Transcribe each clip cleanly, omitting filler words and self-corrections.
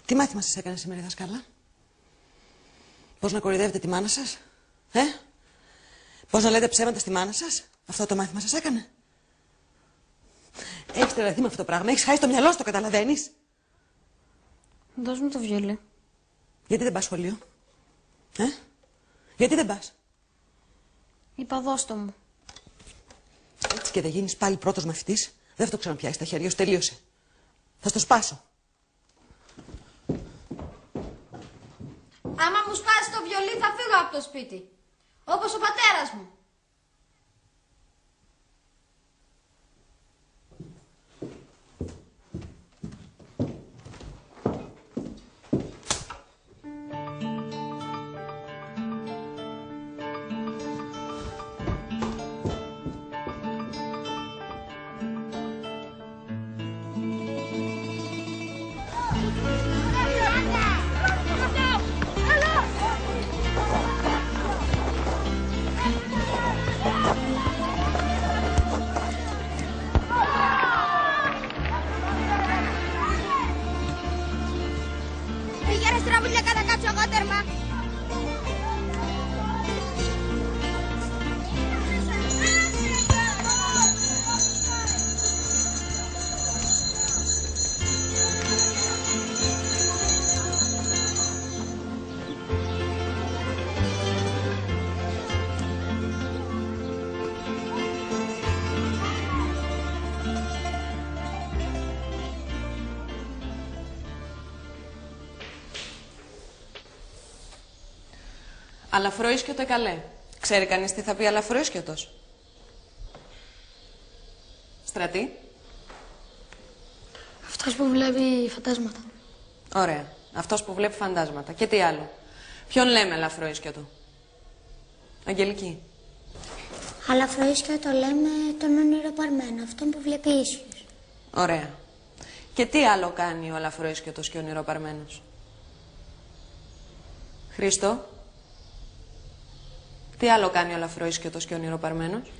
Τι μάθημα σας έκανε σήμερα η δασκάλα? Πώς να κοροϊδεύετε τη μάνα σας? Πώς να λέτε ψέματα στη μάνα σας? Αυτό το μάθημα σας έκανε? Έχεις τρελαθεί με αυτό το πράγμα, έχεις χάσει το μυαλό σου, το καταλαβαίνεις? Δώσ' μου το βιολί. Γιατί δεν πας σχολείο? Γιατί δεν πας? Είπα δώσ' το μου. Έτσι και δεν γίνεις πάλι πρώτος μαθητής, δεν θα το ξαναπιάσεις τα χέρια σου, τελείωσε. Θα στο σπάσω. Άμα μου σπάσει το βιολί θα φύγω από το σπίτι. Όπως ο πατέρας μου. Πήγαινε στραβούλια κατά κάτσο εγώ τέρμα. Αλαφρόισκιωτο καλέ. Ξέρει κανείς τι θα πει αλαφρόισκιωτος? Στρατή. Αυτός που βλέπει φαντάσματα. Ωραία. Αυτός που βλέπει φαντάσματα. Και τι άλλο? Ποιον λέμε αλαφρόισκιωτο? Αγγελική. Αλαφρόισκιωτο λέμε τον ονειροπαρμένο, αυτόν που βλέπει ίσιους. Ωραία. Και τι άλλο κάνει ο αλαφρόισκιωτος και ο ονειροπαρμένος? Χρήστο. Τι άλλο κάνει ο αλαφρόισκιωτος και ο ονειροπαρμένος?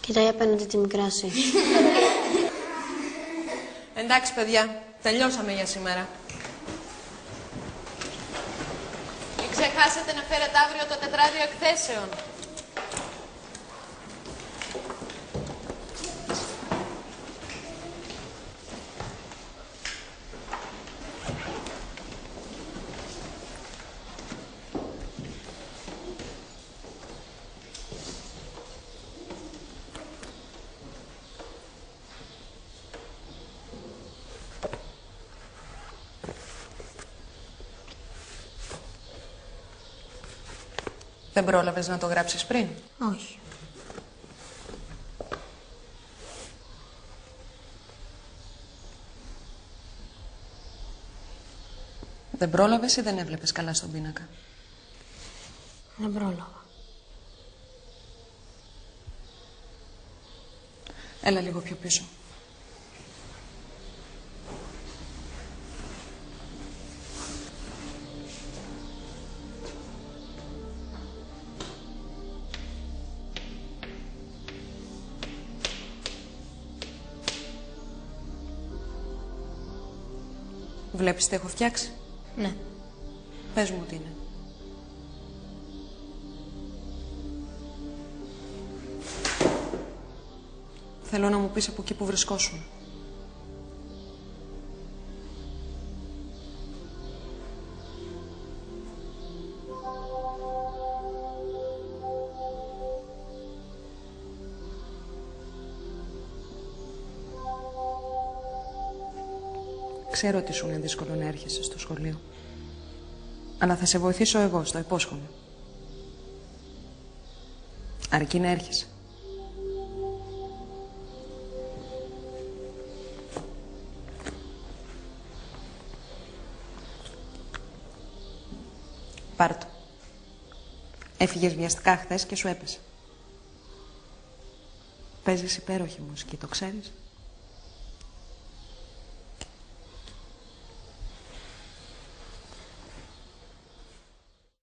Κοιτάει απέναντι τη μικράση. Εντάξει, παιδιά. Τελειώσαμε για σήμερα. Μην ξεχάσετε να φέρετε αύριο το τετράδιο εκθέσεων. Δεν πρόλαβες να το γράψεις πριν? Όχι. Δεν πρόλαβες ή δεν έβλεπες καλά στον πίνακα? Δεν πρόλαβα. Έλα λίγο πιο πίσω. Βλέπεις τι έχω φτιάξει? Ναι. Πες μου τι είναι. Θέλω να μου πεις από εκεί που βρισκόσουν. Ξέρω ότι σου είναι δύσκολο να έρχεσαι στο σχολείο. Αλλά θα σε βοηθήσω εγώ, στο υπόσχομαι. Αρκεί να έρχεσαι. Πάρ' το. Έφυγες βιαστικά χθες και σου έπεσε. Παίζεις υπέροχη μουσική, το ξέρεις?